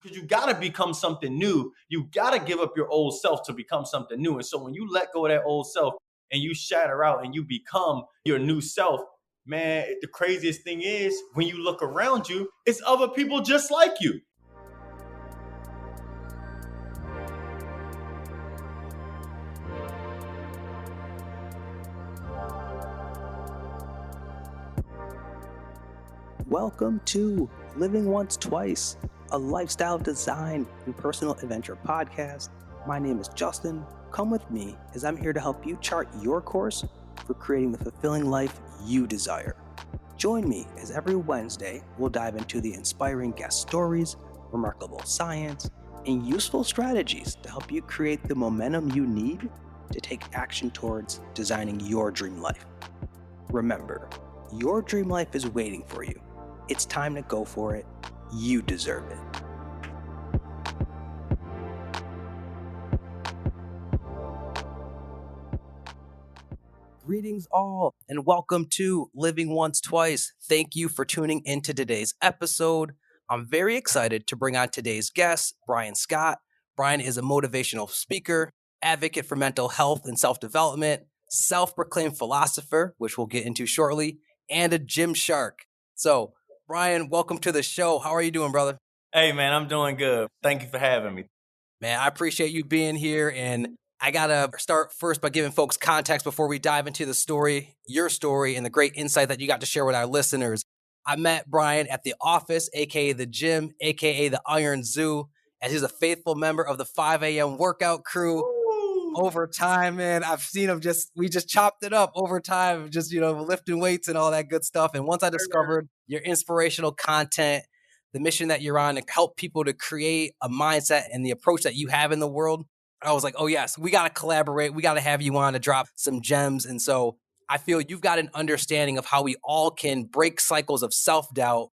because you got to become something new. You got to give up your old self to become something new. And so when you let go of that old self and you shatter out and you become your new self, man, the craziest thing is when you look around you, it's other people just like you. Welcome to Living Once Twice, a lifestyle design and personal adventure podcast. My name is Justin. Come with me as I'm here to help you chart your course for creating the fulfilling life you desire. Join me as every Wednesday we'll dive into the inspiring guest stories, remarkable science, and useful strategies to help you create the momentum you need to take action towards designing your dream life. Remember, your dream life is waiting for you. It's time to go for it. You deserve it. Greetings all, and welcome to Living Once Twice. Thank you for tuning into today's episode. I'm very excited to bring on today's guest, Bryan Scott. Bryan is a motivational speaker, advocate for mental health and self-development, self-proclaimed philosopher, which we'll get into shortly, and a gym shark. So, Bryan, welcome to the show. How are you doing, brother? Hey, man, I'm doing good. Thank you for having me. Man, I appreciate you being here. And I got to start first by giving folks context before we dive into the story, your story, and the great insight that you got to share with our listeners. I met Bryan at the office, aka the gym, aka the Iron Zoo, as he's a faithful member of the 5 a.m. workout crew. Over time, man, I've seen him we just chopped it up over time, just, lifting weights and all that good stuff. And once I discovered your inspirational content, the mission that you're on to help people to create a mindset and the approach that you have in the world, I was like, oh yes, we got to collaborate. We got to have you on to drop some gems. And so I feel you've got an understanding of how we all can break cycles of self-doubt,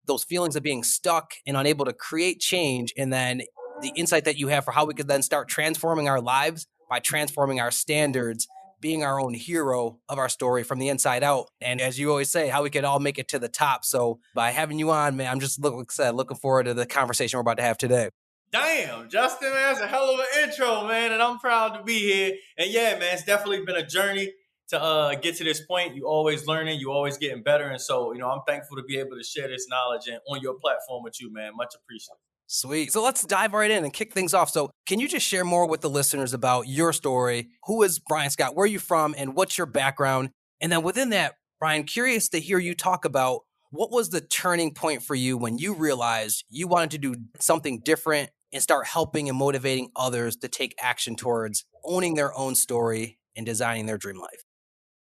those feelings of being stuck and unable to create change. And then the insight that you have for how we could then start transforming our lives by transforming our standards, being our own hero of our story from the inside out. And as you always say, how we could all make it to the top. So by having you on, man, I'm just looking forward to the conversation we're about to have today. Damn, Justin, man, that's a hell of an intro, man, and I'm proud to be here. And yeah, man, it's definitely been a journey to get to this point. You always learning, you always getting better. And so, I'm thankful to be able to share this knowledge and on your platform with you, man. Much appreciated. Sweet. So let's dive right in and kick things off. So can you just share more with the listeners about your story? Who is Bryan Scott? Where are you from? And what's your background? And then within that, Bryan, curious to hear you talk about what was the turning point for you when you realized you wanted to do something different and start helping and motivating others to take action towards owning their own story and designing their dream life?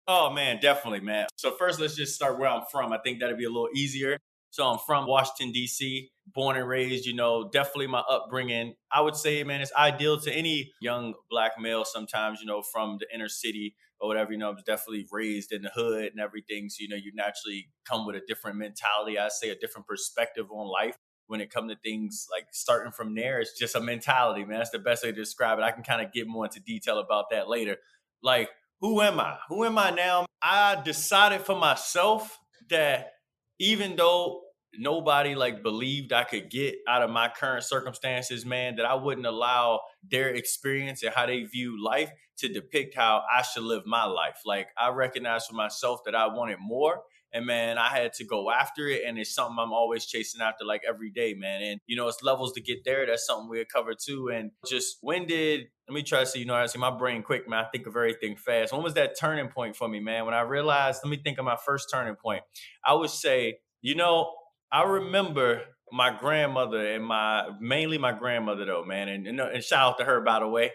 Oh, man, definitely, man. So first, let's just start where I'm from. I think that'd be a little easier. So I'm from Washington, D.C., born and raised, definitely my upbringing. I would say, man, it's ideal to any young Black male sometimes, from the inner city or whatever, I was definitely raised in the hood and everything. So, you naturally come with a different mentality. I say a different perspective on life. When it comes to things like starting from there, it's just a mentality, man. That's the best way to describe it. I can kind of get more into detail about that later. Like, who am I? Who am I now? I decided for myself that even though nobody believed I could get out of my current circumstances, man, that I wouldn't allow their experience and how they view life to depict how I should live my life. Like, I recognized for myself that I wanted more. And man, I had to go after it. And it's something I'm always chasing after every day, man. And, it's levels to get there. That's something we'll cover too. And just let me try to see, I see my brain quick, man. I think of everything fast. When was that turning point for me, man? When I realized, let me think of my first turning point. I would say, I remember my grandmother and mainly my grandmother though, man. And shout out to her, by the way.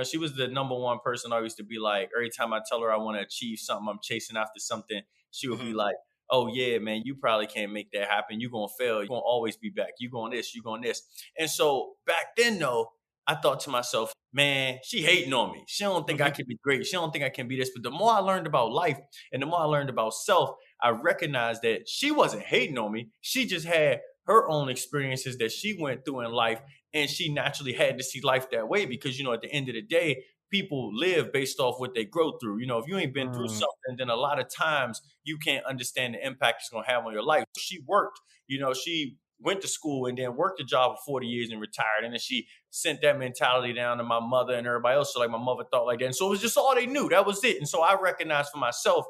She was the number one person I used to be like, every time I tell her I want to achieve something, I'm chasing after something, she would be like, oh yeah, man, you probably can't make that happen. You're going to fail. You're going to always be back. You're going this, you're going this. And so back then though, I thought to myself, man, she hating on me. She don't think I can be great. She don't think I can be this. But the more I learned about life and the more I learned about self, I recognized that she wasn't hating on me. She just had her own experiences that she went through in life. And she naturally had to see life that way because, at the end of the day, people live based off what they grow through. If you ain't been through something, then a lot of times you can't understand the impact it's going to have on your life. She worked, she went to school and then worked a job for 40 years and retired. And then she sent that mentality down to my mother and everybody else. So like my mother thought like that. And so it was just all they knew. That was it. And so I recognized for myself,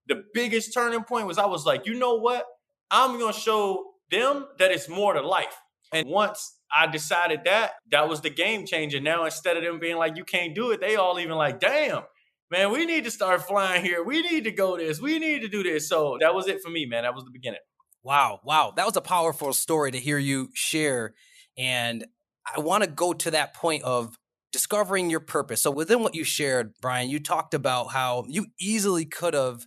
the biggest turning point was I was like, you know what? I'm going to show them that it's more to life. And once I decided that, that was the game changer. Now, instead of them being like, you can't do it, they all even like, damn, man, we need to start flying here. We need to go this. We need to do this. So that was it for me, man. That was the beginning. Wow. Wow. That was a powerful story to hear you share. And I want to go to that point of discovering your purpose. So within what you shared, Bryan, you talked about how you easily could have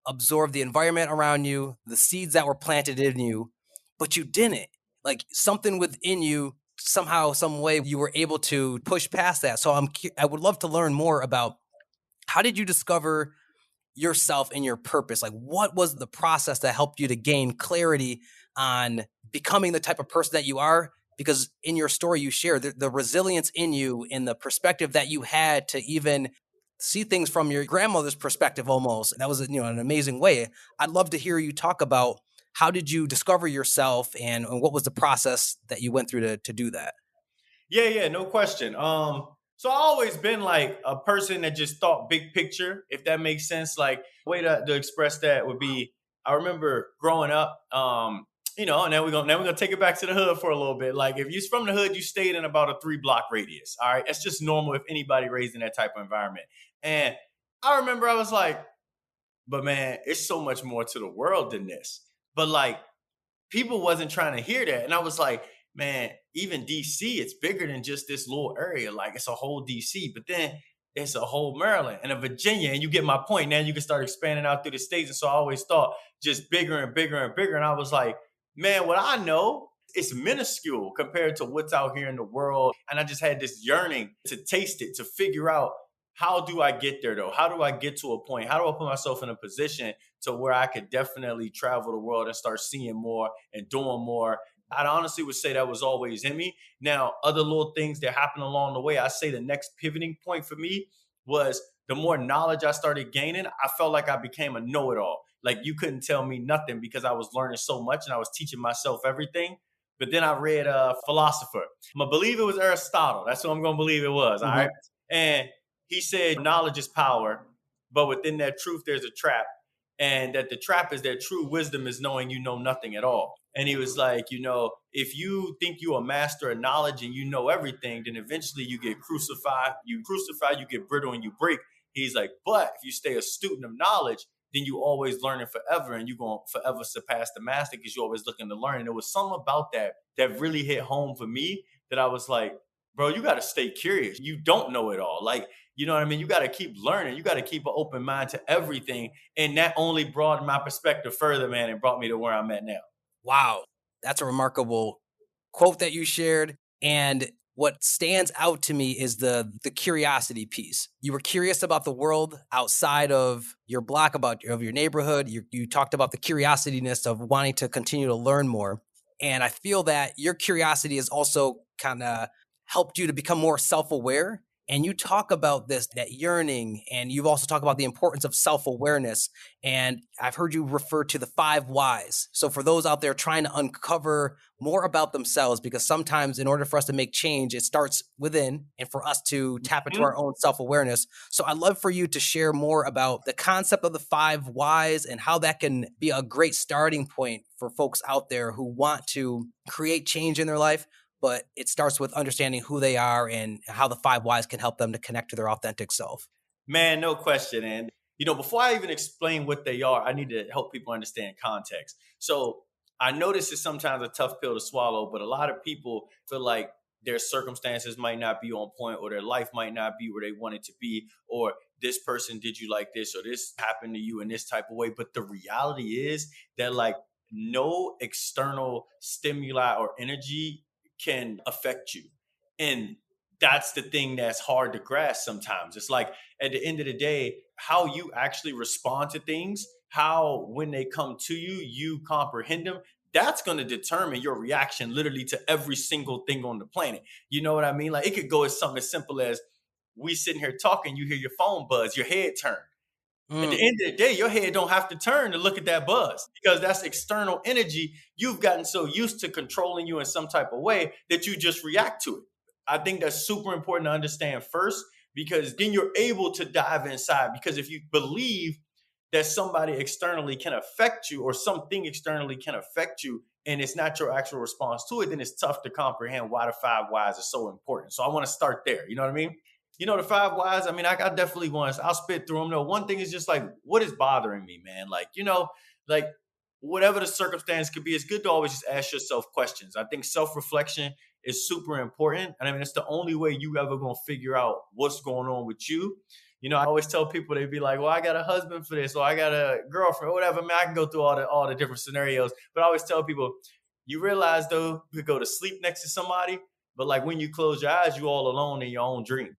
absorbed the environment around you, the seeds that were planted in you, but you didn't. Like something within you, somehow, some way, you were able to push past that. So I would love to learn more about how did you discover yourself and your purpose? Like, what was the process that helped you to gain clarity on becoming the type of person that you are? Because in your story, you share the resilience in you and the perspective that you had to even see things from your grandmother's perspective almost. That was, an amazing way. I'd love to hear you talk about how did you discover yourself and what was the process that you went through to do that? Yeah, no question. So I always been like a person that just thought big picture, if that makes sense. Like way to express that would be, I remember growing up, and then we're gonna take it back to the hood for a little bit. Like if you're from the hood, you stayed in about a 3-block radius. All right. That's just normal if anybody raised in that type of environment. And I remember I was like, but man, it's so much more to the world than this. But like people wasn't trying to hear that. And I was like, man, even DC, it's bigger than just this little area. Like it's a whole DC, but then it's a whole Maryland and a Virginia. And you get my point. Now you can start expanding out through the states. And so I always thought just bigger and bigger and bigger. And I was like, man, what I know is minuscule compared to what's out here in the world. And I just had this yearning to taste it, to figure out how do I get there though? How do I get to a point? How do I put myself in a position to where I could definitely travel the world and start seeing more and doing more? I honestly would say that was always in me. Now, other little things that happened along the way, I say the next pivoting point for me was the more knowledge I started gaining, I felt like I became a know-it-all. Like you couldn't tell me nothing because I was learning so much and I was teaching myself everything. But then I read a philosopher. I'm gonna believe it was Aristotle. That's what I'm gonna believe it was. All right. And he said knowledge is power, but within that truth, there's a trap. And that the trap is that true wisdom is knowing you know nothing at all. And he was like, if you think you're a master of knowledge and you know everything, then eventually you get crucified. You crucify, you get brittle, and you break. He's like, but if you stay a student of knowledge, then you always learning forever and you're going to forever surpass the master because you're always looking to learn. And there was something about that that really hit home for me that I was like, bro, you got to stay curious. You don't know it all. Like, you know what I mean? You got to keep learning. You got to keep an open mind to everything. And that only broadened my perspective further, man, and brought me to where I'm at now. Wow. That's a remarkable quote that you shared. And what stands out to me is the curiosity piece. You were curious about the world outside of your block, of your neighborhood. You talked about the curiosityness of wanting to continue to learn more. And I feel that your curiosity has also kind of helped you to become more self-aware. And you talk about that yearning, and you've also talked about the importance of self-awareness. And I've heard you refer to the 5 whys. So for those out there trying to uncover more about themselves, because sometimes in order for us to make change, it starts within and for us to tap into our own self-awareness. So I'd love for you to share more about the concept of the 5 whys and how that can be a great starting point for folks out there who want to create change in their life. But it starts with understanding who they are and how the 5 whys can help them to connect to their authentic self. Man, no question. And, before I even explain what they are, I need to help people understand context. So I know this is sometimes a tough pill to swallow, but a lot of people feel like their circumstances might not be on point or their life might not be where they want it to be, or this person did you like this, or this happened to you in this type of way. But the reality is that like no external stimuli or energy can affect you. And that's the thing that's hard to grasp sometimes. It's like at the end of the day, how you actually respond to things, how when they come to you, you comprehend them. That's going to determine your reaction literally to every single thing on the planet. You know what I mean? Like it could go as something as simple as we sitting here talking, you hear your phone buzz, your head turn. At the Mm. end of the day, your head don't have to turn to look at that buzz because that's external energy. You've gotten so used to controlling you in some type of way that you just react to it. I think that's super important to understand first because then you're able to dive inside. Because if you believe that somebody externally can affect you or something externally can affect you and it's not your actual response to it, then it's tough to comprehend why the five whys are so important. So I want to start there. You know what I mean? The five whys, I mean, I definitely want to, I'll spit through them. No, one thing is just like, what is bothering me, man? Like, like whatever the circumstance could be, it's good to always just ask yourself questions. I think self-reflection is super important. And I mean, it's the only way you ever going to figure out what's going on with you. I always tell people, they'd be like, well, I got a husband for this, or I got a girlfriend, or whatever. Man, I can go through all the different scenarios. But I always tell people, you realize though, you could go to sleep next to somebody, but like when you close your eyes, you all alone in your own dream.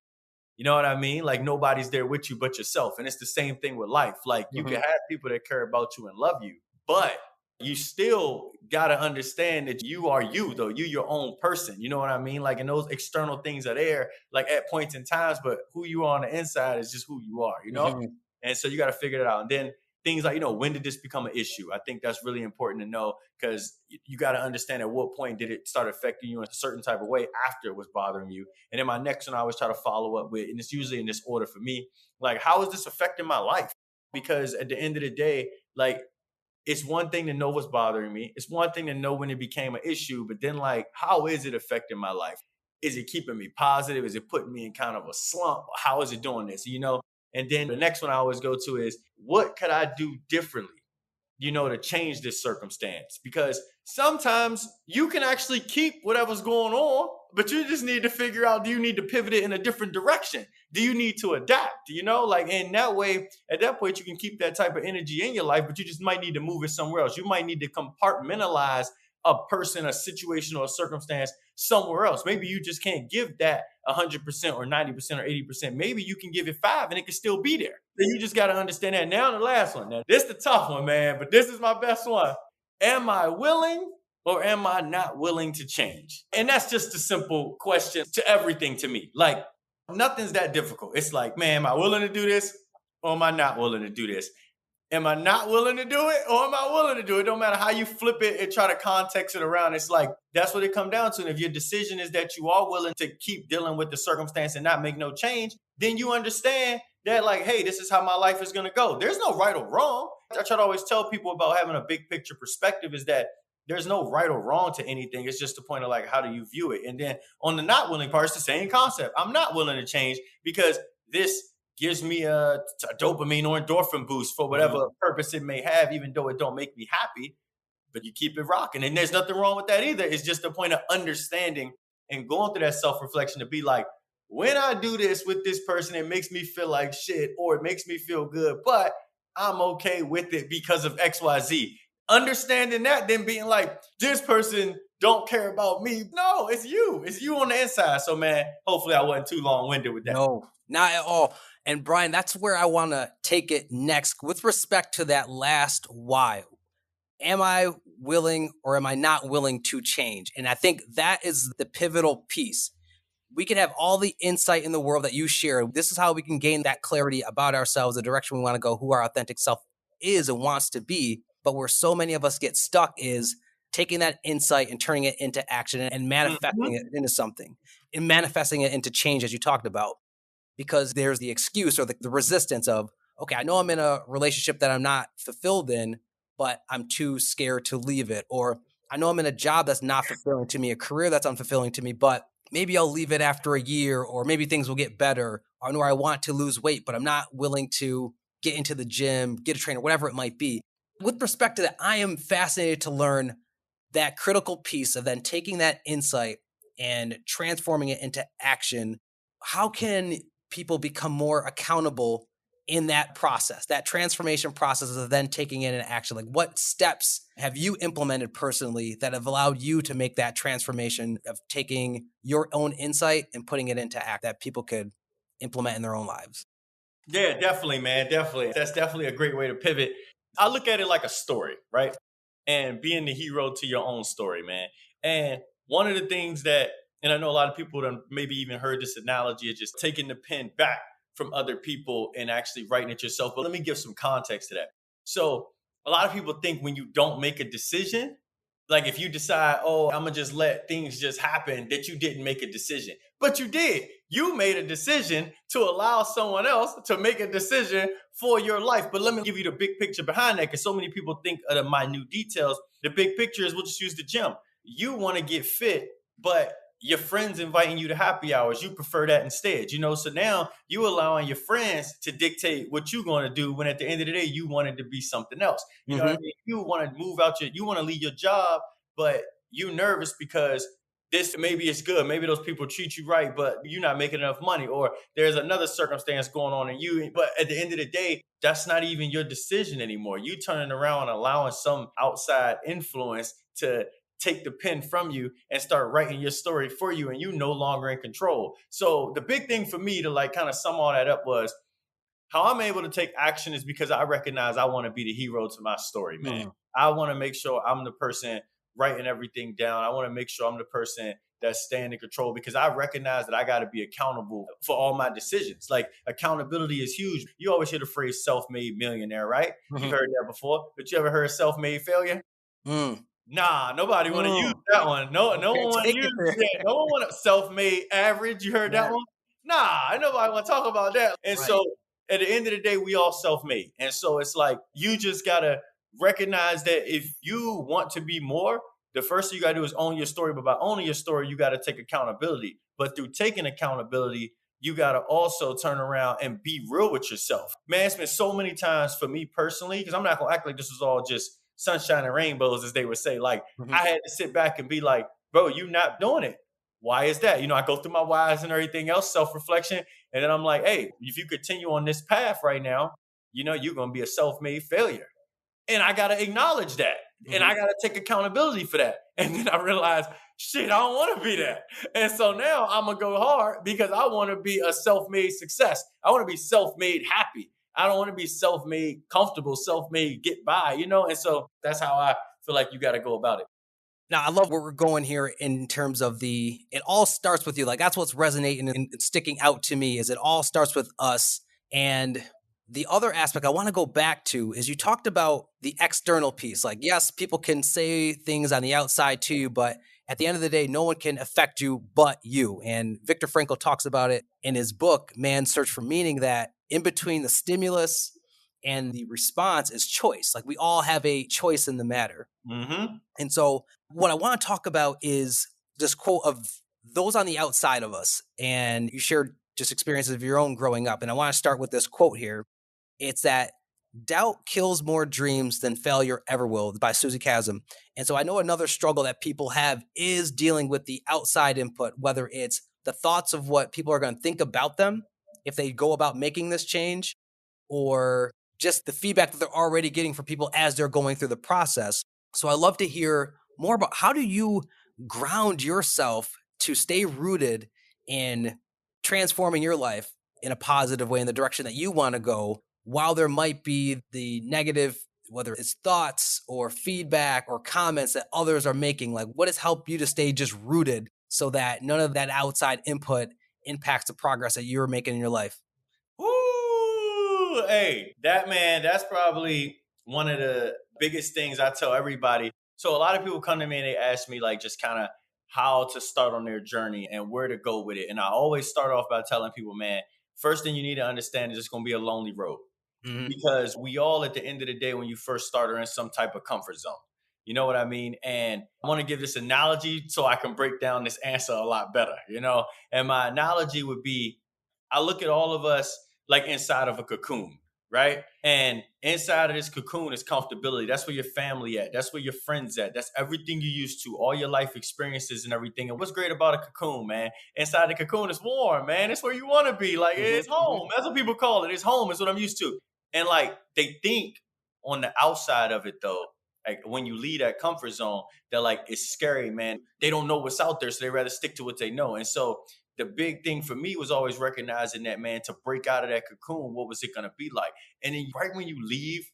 You know what I mean? Like nobody's there with you but yourself. And it's the same thing with life. Like you can Mhm. have people that care about you and love you, but you still got to understand that you are you, though. You your own person. You know what I mean? Like, and those external things are there, like at points in times, but who you are on the inside is just who you are. Mhm. And so you got to figure it out. And then things like, when did this become an issue? I think that's really important to know because you got to understand at what point did it start affecting you in a certain type of way after it was bothering you. And then my next one I always try to follow up with, and it's usually in this order for me, like, how is this affecting my life? Because at the end of the day, like, it's one thing to know what's bothering me. It's one thing to know when it became an issue, but then like, how is it affecting my life? Is it keeping me positive? Is it putting me in kind of a slump? How is it doing this? And then the next one I always go to is, what could I do differently? To change this circumstance. Because sometimes you can actually keep whatever's going on, but you just need to figure out, do you need to pivot it in a different direction? Do you need to adapt? Like in that way, at that point, you can keep that type of energy in your life, but you just might need to move it somewhere else. You might need to compartmentalize a person, a situation, or a circumstance somewhere else. Maybe you just can't give that 100% or 90% or 80%. Maybe you can give it 5 and it can still be there. So you just got to understand that. Now the last one. Now, this is the tough one, man, but this is my best one. Am I willing or am I not willing to change? And that's just a simple question to everything to me. Like nothing's that difficult. It's like, man, am I willing to do this or am I not willing to do this? Am I not willing to do it or am I willing to do it? Don't matter how you flip it and try to context it around. It's like, that's what it comes down to. And if your decision is that you are willing to keep dealing with the circumstance and not make no change, then you understand that, like, hey, this is how my life is going to go. There's no right or wrong. I try to always tell people about having a big picture perspective is that there's no right or wrong to anything. It's just the point of like, how do you view it? And then on the not willing part, it's the same concept. I'm not willing to change because this gives me a dopamine or endorphin boost for whatever Mhm. purpose it may have, even though it don't make me happy. But you keep it rocking, and there's nothing wrong with that either. It's just the point of understanding and going through that self-reflection to be like, when I do this with this person, it makes me feel like shit, or it makes me feel good, but I'm okay with it because of XYZ. Understanding that, then being like, this person don't care about me. No, it's you. It's you on the inside. So, man, hopefully I wasn't too long-winded with that. No, not at all. And Bryan, that's where I want to take it next with respect to that last why. Am I willing or am I not willing to change? And I think that is the pivotal piece. We can have all the insight in the world that you share. This is how we can gain that clarity about ourselves, the direction we want to go, who our authentic self is and wants to be. But where so many of us get stuck is taking that insight and turning it into action and manifesting Mhm. it into something and manifesting it into change, as you talked about. Because there's the excuse or the resistance of, okay, I know I'm in a relationship that I'm not fulfilled in, but I'm too scared to leave it. Or I know I'm in a job that's not fulfilling to me, a career that's unfulfilling to me, but maybe I'll leave it after a year, or maybe things will get better. Or I know I want to lose weight, but I'm not willing to get into the gym, get a trainer, whatever it might be. With respect to that, I am fascinated to learn that critical piece of then taking that insight and transforming it into action. How can people become more accountable in that process, that transformation process of then taking it into action? Like, what steps have you implemented personally that have allowed you to make that transformation of taking your own insight and putting it into act that people could implement in their own lives? Yeah, definitely, man. Definitely. That's definitely a great way to pivot. I look at it like a story, right? And being the hero to your own story, man. And one of the things that, and I know a lot of people have maybe even heard this analogy of just taking the pen back from other people and actually writing it yourself. But let me give some context to that. So a lot of people think when you don't make a decision, like if you decide, oh, I'm gonna just let things just happen, that you didn't make a decision. But you did. You made a decision to allow someone else to make a decision for your life. But let me give you the big picture behind that, because so many people think of the minute details. The big picture is, we'll just use the gym. You want to get fit, but your friends inviting you to happy hours, you prefer that instead, so now you allowing your friends to dictate what you're going to do, when at the end of the day you wanted to be something else. You know what I mean? You want to move out you want to leave your job, but you nervous because this, maybe it's good, maybe those people treat you right, but you're not making enough money, or there's another circumstance going on in you. But at the end of the day, that's not even your decision anymore. You turning around and allowing some outside influence to take the pen from you and start writing your story for you, and you no longer in control. So the big thing for me to like kind of sum all that up was, how I'm able to take action is because I recognize I want to be the hero to my story, man. I want to make sure I'm the person writing everything down. I want to make sure I'm the person that's staying in control, because I recognize that I got to be accountable for all my decisions. Like, accountability is huge. You always hear the phrase self-made millionaire, right? You've heard that before, but you ever heard self-made failure? Nah, nobody want to use that one. No Okay, one want to take it use there. that. No one want self-made average. You heard that Yeah, one? Nah, ain't nobody want to talk about that. And right. so at the end of the day, we all self-made. And so it's like, you just gotta recognize that if you want to be more, the first thing you gotta do is own your story. But by owning your story, you gotta take accountability. But through taking accountability, you gotta also turn around and be real with yourself. Man, it's been so many times for me personally, because I'm not gonna act like this was all just sunshine and rainbows, as they would say. Like, I had to sit back and be like, bro, you not doing it. Why is that? I go through my whys and everything else, self-reflection. And then I'm like, hey, if you continue on this path right now, you're going to be a self-made failure. And I got to acknowledge that. And I got to take accountability for that. And then I realized, shit, I don't want to be that. And so now I'm going to go hard, because I want to be a self-made success. I want to be self-made happy. I don't want to be self-made comfortable, self-made get by, And so that's how I feel like you got to go about it. Now, I love where we're going here in terms of it all starts with you. Like, that's what's resonating and sticking out to me, is it all starts with us. And the other aspect I want to go back to is, you talked about the external piece. Like, yes, people can say things on the outside to you, but at the end of the day, no one can affect you but you. And Viktor Frankl talks about it in his book, Man's Search for Meaning, that in between the stimulus and the response is choice. Like, we all have a choice in the matter. And so what I want to talk about is this quote of those on the outside of us. And you shared just experiences of your own growing up. And I want to start with this quote here. It's that doubt kills more dreams than failure ever will, by Susie Chasm. And so I know another struggle that people have is dealing with the outside input, whether it's the thoughts of what people are going to think about them if they go about making this change, or just the feedback that they're already getting from people as they're going through the process. So I'd love to hear more about, how do you ground yourself to stay rooted in transforming your life in a positive way, in the direction that you want to go, while there might be the negative, whether it's thoughts or feedback or comments that others are making. Like, what has helped you to stay just rooted so that none of that outside input impacts the progress that you're making in your life? Ooh, hey, that's probably one of the biggest things I tell everybody. So a lot of people come to me and they ask me, like, just kind of how to start on their journey and where to go with it. And I always start off by telling people, man, first thing you need to understand is it's going to be a lonely road, because we all, at the end of the day, when you first start, are in some type of comfort zone. You know what I mean? And I want to give this analogy so I can break down this answer a lot better, And my analogy would be, I look at all of us like inside of a cocoon, right? And inside of this cocoon is comfortability. That's where your family at. That's where your friends at. That's everything you used to, all your life experiences and everything. And what's great about a cocoon, man? Inside the cocoon is warm, man. It's where you want to be. Like, it's home. That's what people call it. It's home. It's what I'm used to. And like, they think on the outside of it, though, like when you leave that comfort zone, they're like, it's scary, man. They don't know what's out there, so they rather stick to what they know. And so the big thing for me was always recognizing that, man, to break out of that cocoon, what was it going to be like? And then right when you leave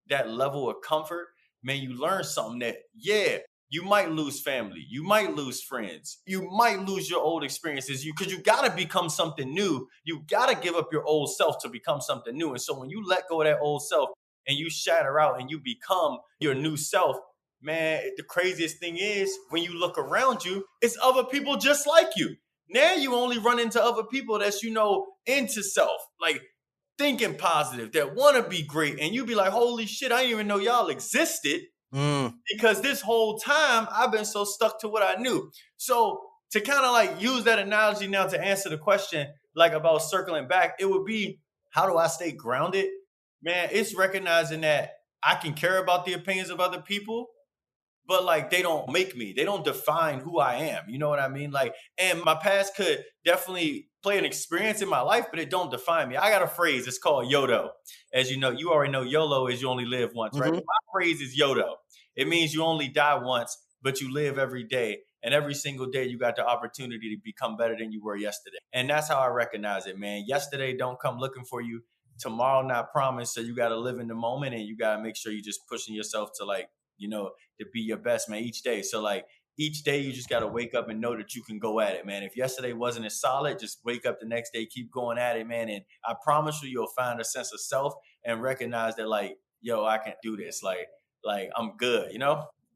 that level of comfort, man, you learn something that, yeah, you might lose family, you might lose friends, you might lose your old experiences. Because you got to become something new. You got to give up your old self to become something new. And so when you let go of that old self and you shatter out and you become your new self, man, the craziest thing is when you look around you, it's other people just like you. Now you only run into other people that's, into self, like thinking positive, that want to be great. And you be like, holy shit, I didn't even know y'all existed, because this whole time I've been so stuck to what I knew. So to kind of like use that analogy now to answer the question, like about circling back, it would be, how do I stay grounded? Man, it's recognizing that I can care about the opinions of other people, but like they don't make me, they don't define who I am. You know what I mean? Like, and my past could definitely play an experience in my life, but it don't define me. I got a phrase, it's called YOLO. As you know, you already know YOLO is you only live once, right? Mm-hmm. But my phrase is YOLO. It means you only die once, but you live every day. And every single day you got the opportunity to become better than you were yesterday. And that's how I recognize it, man. Yesterday don't come looking for you. Tomorrow not promised. So you got to live in the moment, and you got to make sure you're just pushing yourself to, like, to be your best, man, each day. So like each day you just got to wake up and know that you can go at it, man. If yesterday wasn't as solid, just wake up the next day, keep going at it, man. And I promise you'll find a sense of self and recognize that, like, yo, I can do this. Like I'm good.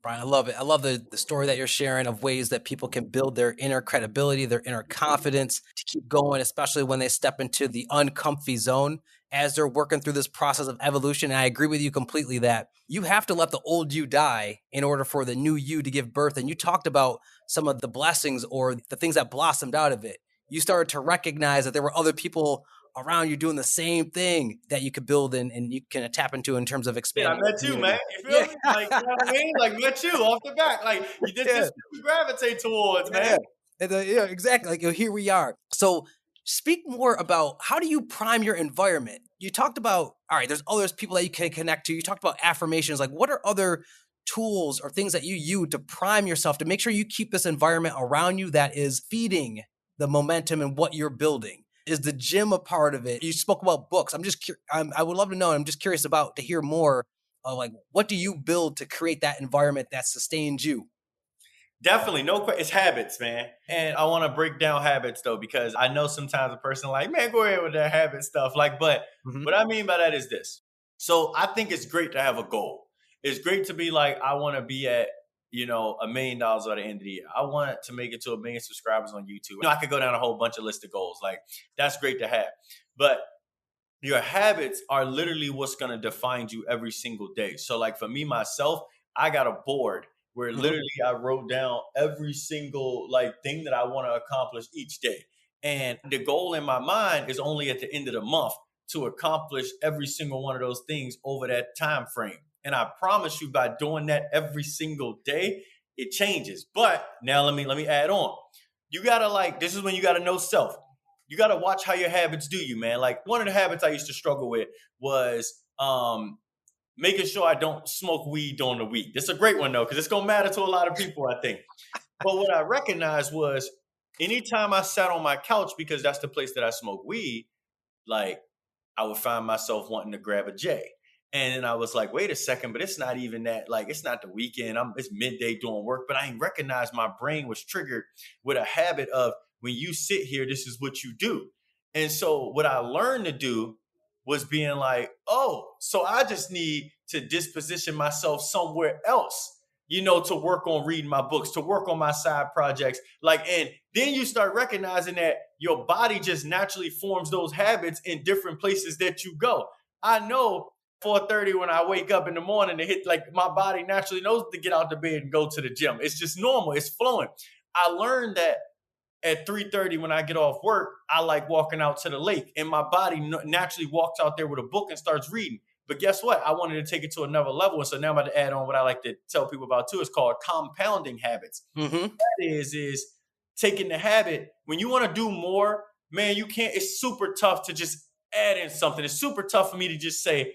Bryan, I love it. I love the story that you're sharing of ways that people can build their inner credibility, their inner confidence to keep going, especially when they step into the uncomfy zone as they're working through this process of evolution. And I agree with you completely that you have to let the old you die in order for the new you to give birth. And you talked about some of the blessings or the things that blossomed out of it. You started to recognize that there were other people around you doing the same thing that you could build in and you can tap into in terms of Yeah, I expanding met your you, man. community. You feel Yeah. me? Like, you know what I mean? Like, met you off the back. Like, this Yeah. is what we gravitate towards, Yeah. man. And, yeah, exactly. Like, here we are. So speak more about how do you prime your environment? You talked about, all right, there's others people that you can connect to. You talked about affirmations. Like, what are other tools or things that you use to prime yourself to make sure you keep this environment around you that is feeding the momentum and what you're building? Is the gym a part of it? You spoke about books. I would love to know. I'm just curious about to hear more of, like, what do you build to create that environment that sustains you? Definitely. No question. It's habits, man. And I want to break down habits, though, because I know sometimes a person like, man, go ahead with that habit stuff. Like, but Mhm. what I mean by that is this. So I think it's great to have a goal. It's great to be like, I want to be at, $1 million by the end of the year. I want to make it to 1 million subscribers on YouTube. I could go down a whole bunch of list of goals. Like, that's great to have. But your habits are literally what's going to define you every single day. So like for me, myself, I got a board where Mhm. literally I wrote down every single like thing that I want to accomplish each day. And the goal in my mind is only at the end of the month to accomplish every single one of those things over that time frame. And I promise you, by doing that every single day, it changes. But now let me add on. You gotta, like, this is when you gotta know self. You gotta watch how your habits do you, man. Like, one of the habits I used to struggle with was making sure I don't smoke weed during the week. This is a great one though, because it's gonna matter to a lot of people, I think. But what I recognized was anytime I sat on my couch, because that's the place that I smoke weed, like, I would find myself wanting to grab a J. And then I was like, wait a second, but it's not even that, like, it's not the weekend. It's midday doing work, but I ain't recognized my brain was triggered with a habit of, when you sit here, this is what you do. And so what I learned to do was being like, oh, so I just need to disposition myself somewhere else, to work on reading my books, to work on my side projects. Like, and then you start recognizing that your body just naturally forms those habits in different places that you go. I know 4:30 when I wake up in the morning to hit, like, my body naturally knows to get out the bed and go to the gym. It's just normal. It's flowing. I learned that at 3:30 when I get off work, I like walking out to the lake, and my body naturally walks out there with a book and starts reading. But guess what? I wanted to take it to another level. And so now I'm about to add on what I like to tell people about too. It's called compounding habits. Mhm. That is taking the habit. When you want to do more, man, you can't, it's super tough to just add in something. It's super tough for me to just say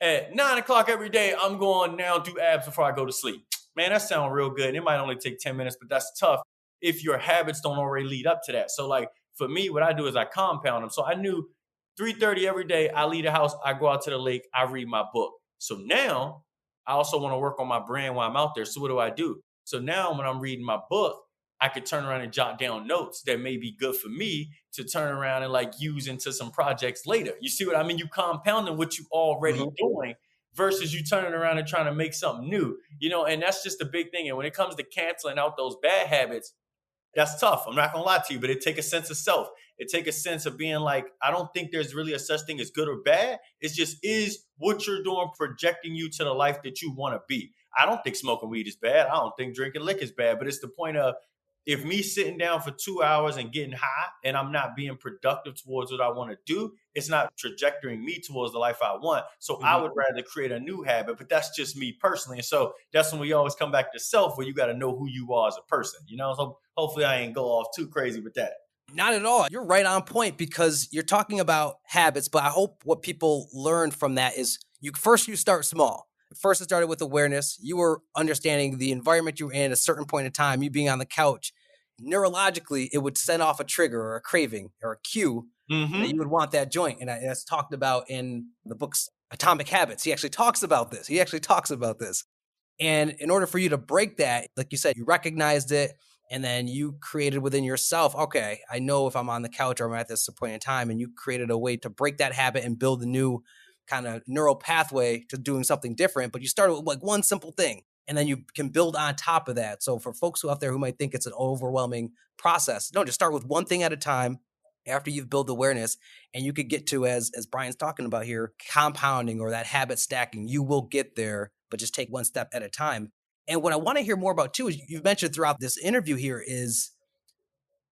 at 9 o'clock every day, I'm going now do abs before I go to sleep. Man, that sounds real good. And it might only take 10 minutes, but that's tough if your habits don't already lead up to that. So like for me, what I do is I compound them. So I knew 3:30 every day, I leave the house, I go out to the lake, I read my book. So now I also want to work on my brand while I'm out there. So what do? So now when I'm reading my book, I could turn around and jot down notes that may be good for me to turn around and like use into some projects later. You see what I mean? You compounding what you already Mhm. doing versus you turning around and trying to make something new, and that's just the big thing. And when it comes to canceling out those bad habits, that's tough. I'm not gonna lie to you, but it take a sense of self. It take a sense of being like, I don't think there's really a such thing as good or bad. It's just, is what you're doing projecting you to the life that you want to be. I don't think smoking weed is bad. I don't think drinking liquor is bad. But it's the point of, if me sitting down for 2 hours and getting high and I'm not being productive towards what I want to do, it's not trajectorying me towards the life I want. So I Mhm. would rather create a new habit, but that's just me personally. And so that's when we always come back to self, where you got to know who you are as a person. So hopefully I ain't go off too crazy with that. Not at all. You're right on point because you're talking about habits, but I hope what people learn from that is you start small. First, it started with awareness. You were understanding the environment you were in at a certain point in time, you being on the couch. Neurologically, it would send off a trigger or a craving or a cue that you Mm-hmm. would want that joint. And that's talked about in the book's Atomic Habits. He actually talks about this. And in order for you to break that, like you said, you recognized it and then you created within yourself, okay, I know if I'm on the couch or I'm at this point in time, and you created a way to break that habit and build a new kind of neural pathway to doing something different. But you started with like one simple thing and then you can build on top of that. So for folks who out there who might think it's an overwhelming process, no, just start with one thing at a time after you've built awareness, and you could get to, as Brian's talking about here, compounding or that habit stacking. You will get there, but just take one step at a time. And what I want to hear more about too is you've mentioned throughout this interview here is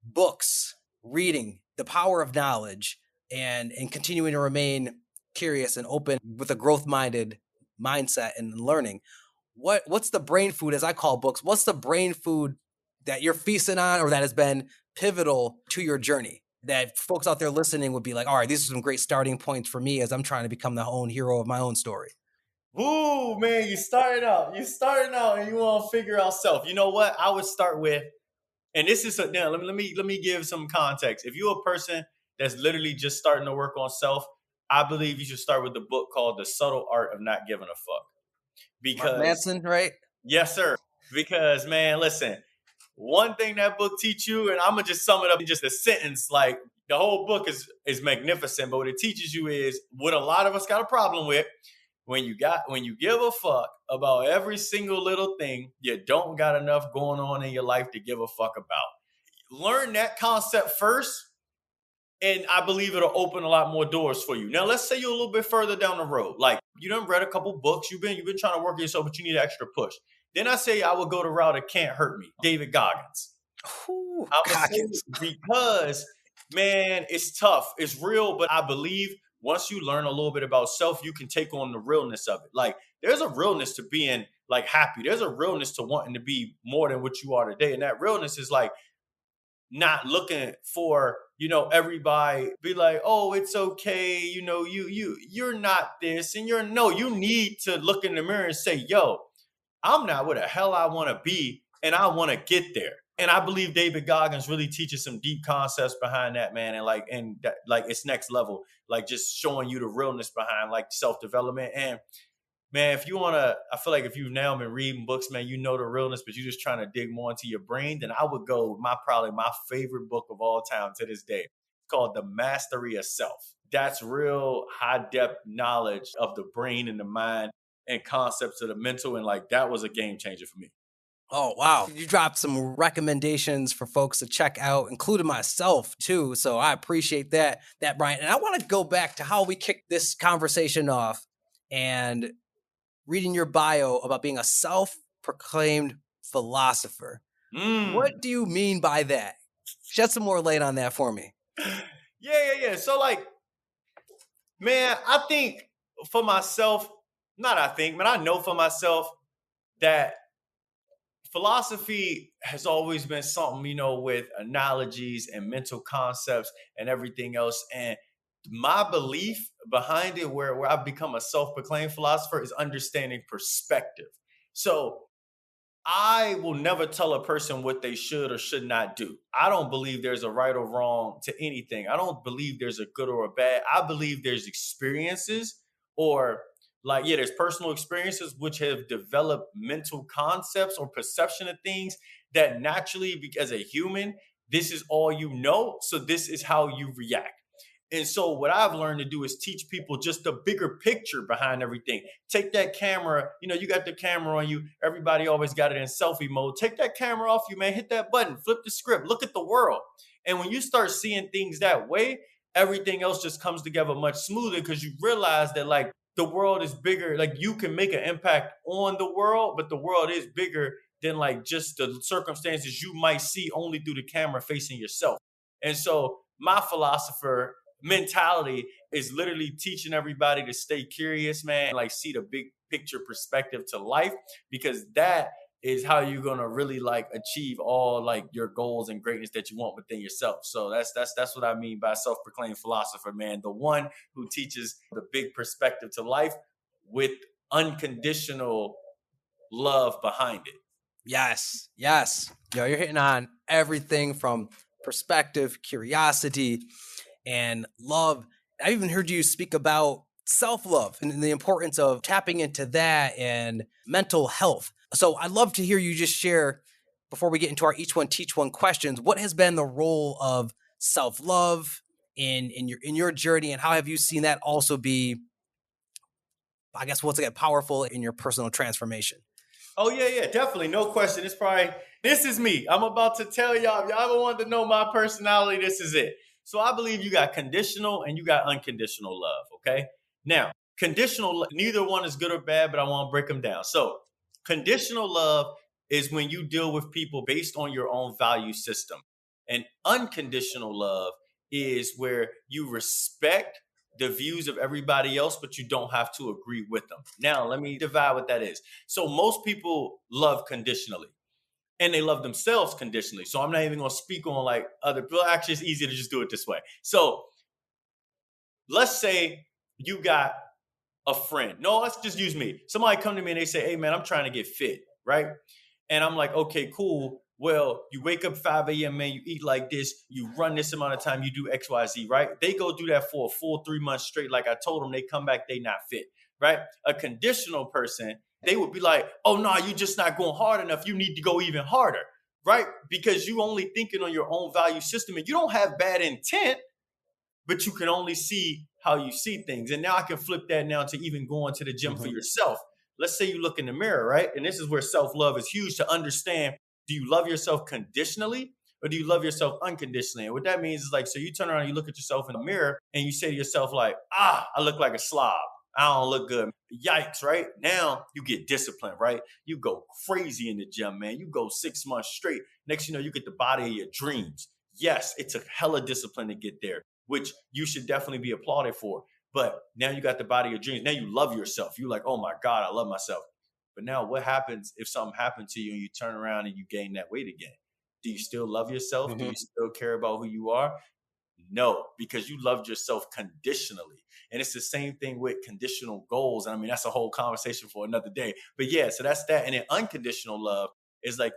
books, reading, the power of knowledge, and continuing to remain curious and open with a growth minded mindset and learning. What's the brain food, as I call books? What's the brain food that you're feasting on or that has been pivotal to your journey, that folks out there listening would be like, all right, these are some great starting points for me as I'm trying to become the own hero of my own story? Ooh, man, you starting out and you want to figure out self. You know what? I would start with, and this is now, let me give some context. If you're a person that's literally just starting to work on self, I believe you should start with the book called The Subtle Art of Not Giving a Fuck. Mark Because Manson, right? yes, sir. Because man, listen, one thing that book teach you, and I'm gonna just sum it up in just a sentence. Like, the whole book is magnificent, but what it teaches you is what a lot of us got a problem with. When you give a fuck about every single little thing, you don't got enough going on in your life to give a fuck about. Learn that concept first, and I believe it'll open a lot more doors for you. Now, let's say you're a little bit further down the road. Like, you done read a couple books, you've been trying to work on yourself, but you need an extra push. Then I say I would go the route of Can't Hurt Me, David Goggins. Ooh, I'm gonna say Goggins. it because, man, it's tough, it's real, but I believe once you learn a little bit about self, you can take on the realness of it. Like, there's a realness to being like happy. There's a realness to wanting to be more than what you are today, and that realness is like not looking for everybody be like, oh, it's okay, you're not this, and you're no, you need to look in the mirror and say, yo, I'm not where the hell I want to be, and I want to get there. And I believe David Goggins really teaches some deep concepts behind that, man, and that, like, it's next level, like just showing you the realness behind like self-development. And man, if you want to, I feel like if you've now been reading books, man, you know the realness, but you're just trying to dig more into your brain, then I would go with probably my favorite book of all time to this day. It's called The Mastery of Self. That's real high depth knowledge of the brain and the mind and concepts of the mental. And like, that was a game changer for me. Oh, wow. You dropped some recommendations for folks to check out, including myself too. So I appreciate that, Brian. And I want to go back to how we kicked this conversation off and reading your bio about being a self-proclaimed philosopher. What Mm. do you mean by that? Shed some more light on that for me. Yeah. So like, man, I think for myself, not I think, man, I know for myself that philosophy has always been something, with analogies and mental concepts and everything else. And my belief behind it, where I've become a self-proclaimed philosopher, is understanding perspective. So I will never tell a person what they should or should not do. I don't believe there's a right or wrong to anything. I don't believe there's a good or a bad. I believe there's experiences or Like, yeah, there's personal experiences which have developed mental concepts or perception of things that naturally, as a human, this is all you know. So this is how you react. And so what I've learned to do is teach people just the bigger picture behind everything. Take that camera, you got the camera on you. Everybody always got it in selfie mode. Take that camera off you, man. Hit that button, flip the script, look at the world. And when you start seeing things that way, everything else just comes together much smoother because you realize that, like, the world is bigger. Like, you can make an impact on the world, but the world is bigger than like just the circumstances you might see only through the camera facing yourself. And so my philosopher mentality is literally teaching everybody to stay curious, man, like see the big picture perspective to life, because that is how you're gonna really like achieve all like your goals and greatness that you want within yourself. So that's what I mean by self-proclaimed philosopher, man. The one who teaches the big perspective to life with unconditional love behind it. Yes, yes. You're hitting on everything from perspective, curiosity, and love. I even heard you speak about self-love and the importance of tapping into that and mental health. So I'd love to hear you just share, before we get into our each one teach one questions, what has been the role of self-love in your journey, and how have you seen that also be, I guess, once again, powerful in your personal transformation? Oh yeah, definitely, no question. This is me. I'm about to tell y'all. If y'all ever wanted to know my personality, this is it. So I believe you got conditional and you got unconditional love. Okay. Now, neither one is good or bad, but I want to break them down. So, conditional love is when you deal with people based on your own value system, and unconditional love is where you respect the views of everybody else, but you don't have to agree with them. Now, let me divide what that is. So most people love conditionally and they love themselves conditionally. So I'm not even going to speak on like other people. Actually, it's easier to just do it this way. So let's say you got a friend. No, let's just use me. Somebody come to me and they say, hey man, I'm trying to get fit, right? And I'm like, okay, cool. Well, you wake up 5 a.m., man, you eat like this, you run this amount of time, you do XYZ, right? They go do that for a full 3 months straight. Like I told them, they come back, they not fit, right? A conditional person, they would be like, oh no, you just not going hard enough. You need to go even harder, right? Because you only thinking on your own value system and you don't have bad intent, but you can only see how you see things. And now I can flip that now to even going to the gym for yourself. Let's say you look in the mirror, right? And this is where self-love is huge to understand. Do you love yourself conditionally or do you love yourself unconditionally? And what that means is like, so you turn around, you look at yourself in the mirror and you say to yourself like, I look like a slob. I don't look good. Yikes, right? Now you get disciplined, right? You go crazy in the gym, man. You go 6 months straight. Next, you get the body of your dreams. Yes, it took hella discipline to get there, which you should definitely be applauded for. But now you got the body of dreams. Now you love yourself. You're like, oh my God, I love myself. But now what happens if something happened to you and you turn around and you gain that weight again? Do you still love yourself? Do Mm-hmm. you still care about who you are? No, because you loved yourself conditionally. And it's the same thing with conditional goals. And I mean, that's a whole conversation for another day. But yeah, so that's that. And then unconditional love is like,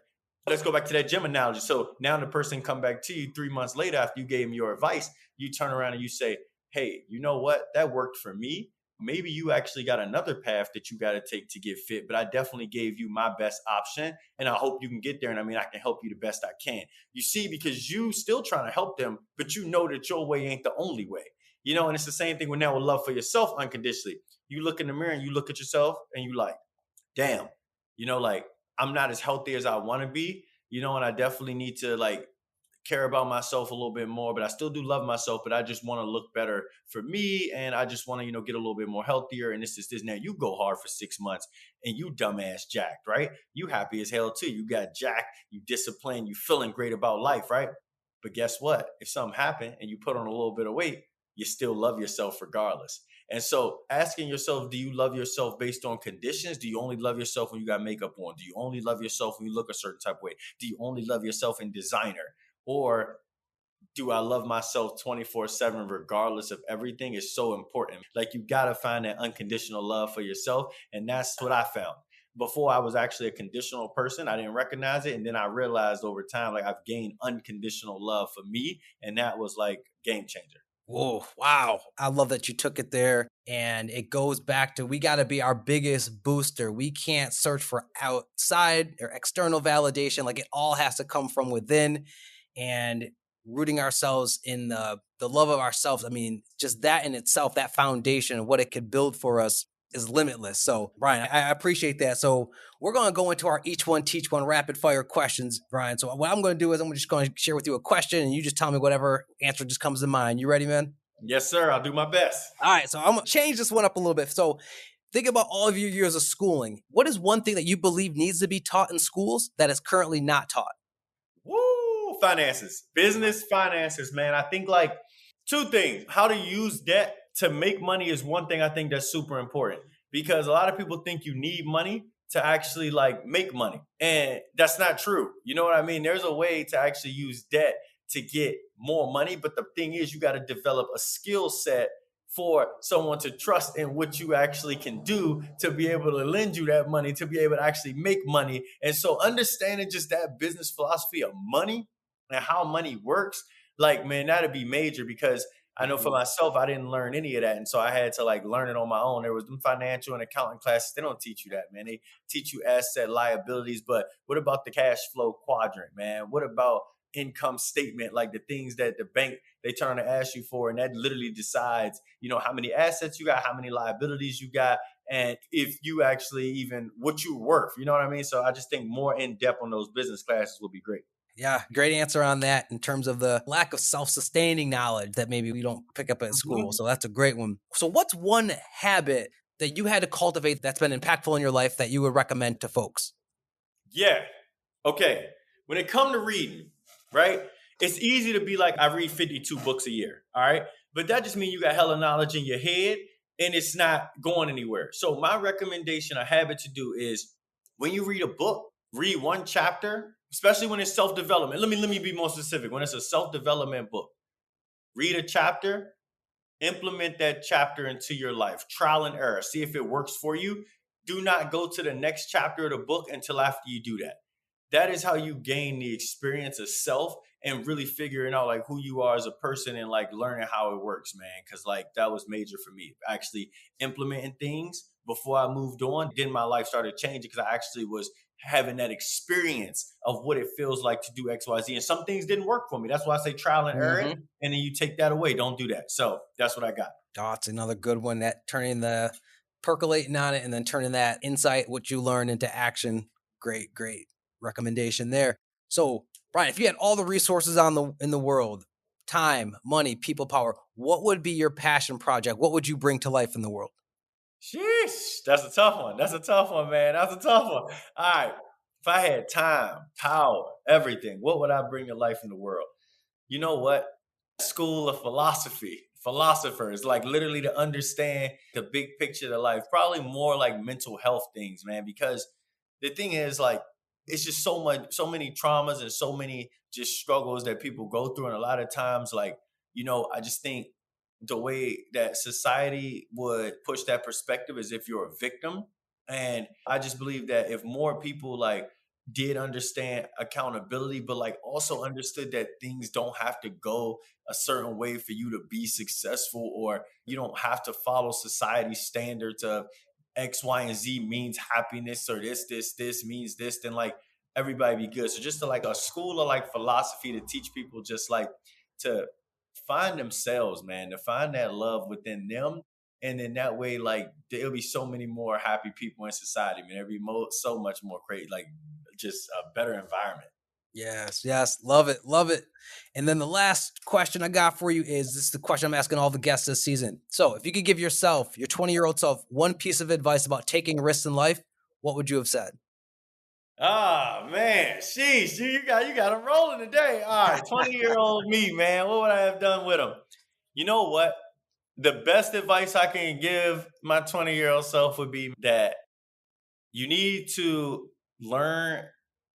let's go back to that gym analogy. So now the person come back to you 3 months later after you gave them your advice, you turn around and you say, hey, you know what? That worked for me. Maybe you actually got another path that you got to take to get fit, but I definitely gave you my best option and I hope you can get there. And I mean, I can help you the best I can. You see, because you still trying to help them, but you know that your way ain't the only way. And it's the same thing with now with love for yourself unconditionally. You look in the mirror and you look at yourself and you like, damn, like I'm not as healthy as I want to be, and I definitely need to like care about myself a little bit more, but I still do love myself, but I just want to look better for me. And I just want to, get a little bit more healthier. And this is this. Now you go hard for 6 months and you dumbass jacked, right? You happy as hell too. You got jacked, you disciplined, you feeling great about life, right? But guess what? If something happened and you put on a little bit of weight, you still love yourself regardless. And so asking yourself, do you love yourself based on conditions? Do you only love yourself when you got makeup on? Do you only love yourself when you look a certain type of way? Do you only love yourself in designer? Or do I love myself 24/7 regardless of everything is so important. Like you got to find that unconditional love for yourself. And that's what I found. Before I was actually a conditional person, I didn't recognize it. And then I realized over time, like I've gained unconditional love for me. And that was like game changer. Whoa, wow. I love that you took it there. And it goes back to we got to be our biggest booster. We can't search for outside or external validation. Like it all has to come from within and rooting ourselves in the love of ourselves. I mean, just that in itself, that foundation of what it could build for us is limitless. So, Brian, I appreciate that. So, we're going to go into our each one teach one rapid fire questions, Brian. So, what I'm going to do is I'm just going to share with you a question and you just tell me whatever answer just comes to mind. You ready, man? Yes, sir. I'll do my best. All right. So, I'm going to change this one up a little bit. So, think about all of your years of schooling. What is one thing that you believe needs to be taught in schools that is currently not taught? Woo! Finances, business finances, man. I think like two things. How to use debt to make money is one thing I think that's super important because a lot of people think you need money to actually like make money. And that's not true. You know what I mean? There's a way to actually use debt to get more money. But the thing is, you got to develop a skill set for someone to trust in what you actually can do to be able to lend you that money, to be able to actually make money. And so understanding just that business philosophy of money and how money works, like, man, that'd be major because I know for Mhm. myself, I didn't learn any of that. And so I had to like learn it on my own. There was them financial and accounting classes. They don't teach you that, man. They teach you asset liabilities. But what about the cash flow quadrant, man? What about income statement, like the things that the bank they turn to ask you for, and that literally decides, how many assets you got, how many liabilities you got, and if you actually even what you're worth. You know what I mean? So I just think more in depth on those business classes would be great. Yeah, great answer on that in terms of the lack of self sustaining knowledge that maybe we don't pick up at school. Mhm. So that's a great one. So, what's one habit that you had to cultivate that's been impactful in your life that you would recommend to folks? Yeah. Okay. When it come to reading, right? It's easy to be like, I read 52 books a year. All right. But that just means you got hella knowledge in your head and it's not going anywhere. So my recommendation, a habit to do is when you read a book, read one chapter, especially when it's self-development. Let me be more specific. When it's a self-development book, read a chapter, implement that chapter into your life, trial and error, see if it works for you. Do not go to the next chapter of the book until after you do that. That is how you gain the experience of self and really figuring out like who you are as a person and like learning how it works, man. Cause like that was major for me. Actually implementing things before I moved on. Then my life started changing because I actually was having that experience of what it feels like to do XYZ. And some things didn't work for me. That's why I say trial and error it. Mm-hmm. And then you take that away. Don't do that. So that's what I got. Oh, it's another good one that turning the percolating on it and then turning that insight, what you learn into action. Great, great recommendation there. So, Brian, if you had all the resources on the in the world, time, money, people power, what would be your passion project? What would you bring to life in the world? Sheesh, that's a tough one. That's a tough one, man. That's a tough one. All right. If I had time, power, everything, what would I bring to life in the world? You know what? School of philosophy, philosophers, like literally to understand the big picture of life, probably more like mental health things, man. Because the thing is, like, it's just so much, so many traumas and so many just struggles that people go through. And a lot of times, like, I just think the way that society would push that perspective is if you're a victim. And I just believe that if more people like did understand accountability, but like also understood that things don't have to go a certain way for you to be successful, or you don't have to follow society's standards of X, Y, and Z means happiness, or this means this, then like everybody be good. So just to like a school of like philosophy to teach people just like to find themselves, man, to find that love within them. And then that way, like there'll be so many more happy people in society, man. There'll be so much more great, like just a better environment. Yes, yes, love it, love it. And then the last question I got for you is this is the question I'm asking all the guests this season. So, if you could give yourself, your 20-year-old self, one piece of advice about taking risks in life, what would you have said? Ah man, sheesh, you got him rolling today. All right, 20-year-old me, man. What would I have done with him? You know what? The best advice I can give my 20-year-old self would be that you need to learn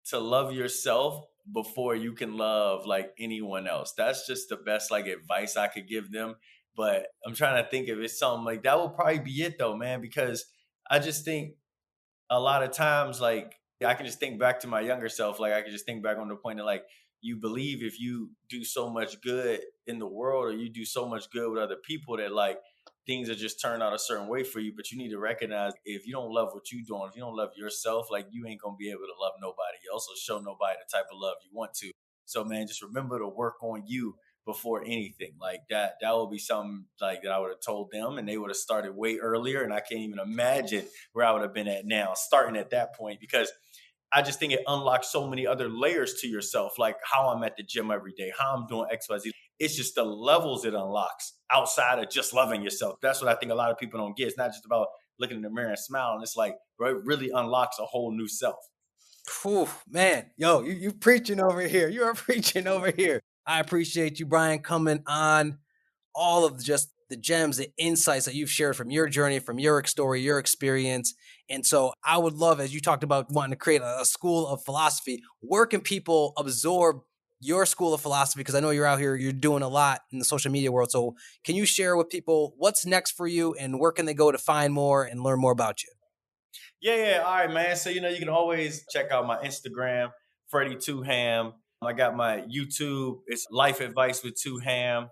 to love yourself before you can love like anyone else. That's just the best like advice I could give them. But I'm trying to think if it's something like that would probably be it though, man, because I just think a lot of times like I can just think back to my younger self. Like I can just think back on the point of like you believe if you do so much good in the world, or you do so much good with other people, that like things are just turn out a certain way for you. But you need to recognize, if you don't love what you're doing, if you don't love yourself, like you ain't gonna be able to love nobody else or show nobody the type of love you want to. So man, just remember to work on you before anything. Like that would be something like that I would have told them, and they would have started way earlier. And I can't even imagine where I would have been at now, starting at that point, because I just think it unlocks so many other layers to yourself, like how I'm at the gym every day, how I'm doing XYZ. It's just the levels it unlocks outside of just loving yourself. That's what I think a lot of people don't get. It's not just about looking in the mirror and smiling. It's like, bro, it really unlocks a whole new self. Whew, man, yo, you preaching over here. You are preaching over here. I appreciate you, Bryan, coming on. All of just the gems, the insights that you've shared from your journey, from your story, your experience. And so I would love, as you talked about wanting to create a school of philosophy, where can people absorb your school of philosophy? Because I know you're out here, you're doing a lot in the social media world. So can you share with people what's next for you, and where can they go to find more and learn more about you? Yeah. All right, man. So, you can always check out my Instagram, Freddie Two Ham. I got my YouTube. It's Life Advice with Two Ham.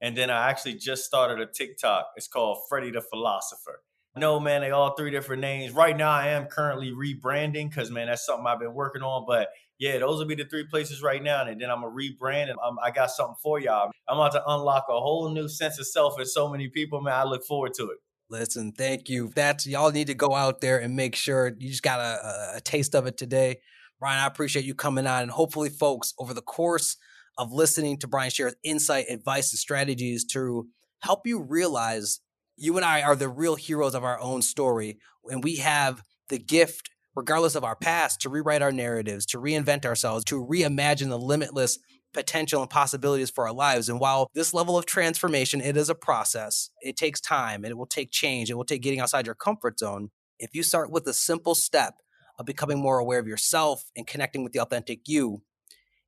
And then I actually just started a TikTok. It's called Freddie the Philosopher. No, man, they all three different names. Right now, I am currently rebranding because, man, that's something I've been working on. But yeah, those will be the three places right now. And then I'm going to rebrand, and I got something for y'all. I'm about to unlock a whole new sense of self in so many people, man. I look forward to it. Listen, thank you. That's y'all need to go out there and make sure you just got a taste of it today. Bryan, I appreciate you coming on, and hopefully folks over the course of listening to Bryan share insight, advice, and strategies to help you realize you and I are the real heroes of our own story. And we have the gift, regardless of our past, to rewrite our narratives, to reinvent ourselves, to reimagine the limitless potential and possibilities for our lives. And while this level of transformation, it is a process, it takes time, and it will take change, it will take getting outside your comfort zone. If you start with a simple step of becoming more aware of yourself and connecting with the authentic you,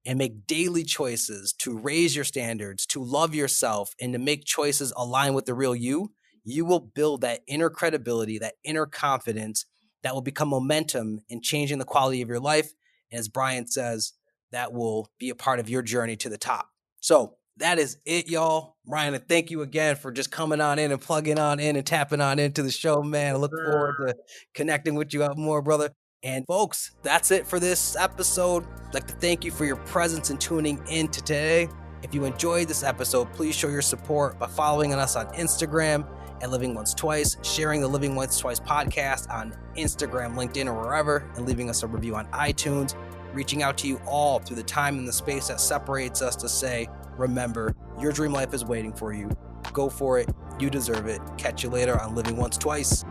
and make daily choices to raise your standards, to love yourself, and to make choices aligned with the real you, you will build that inner credibility, that inner confidence that will become momentum in changing the quality of your life. And as Bryan says, that will be a part of your journey to the top. So that is it, y'all. Bryan, and thank you again for just coming on in and plugging on in and tapping on into the show, man. I look forward to connecting with you out more, brother. And folks, that's it for this episode. I'd like to thank you for your presence and tuning in today. If you enjoyed this episode, please show your support by following us on Instagram at Living Once Twice, sharing the Living Once Twice podcast on Instagram, LinkedIn, or wherever, and leaving us a review on iTunes. Reaching out to you all through the time and the space that separates us to say, remember, your dream life is waiting for you. Go for it. You deserve it. Catch you later on Living Once Twice.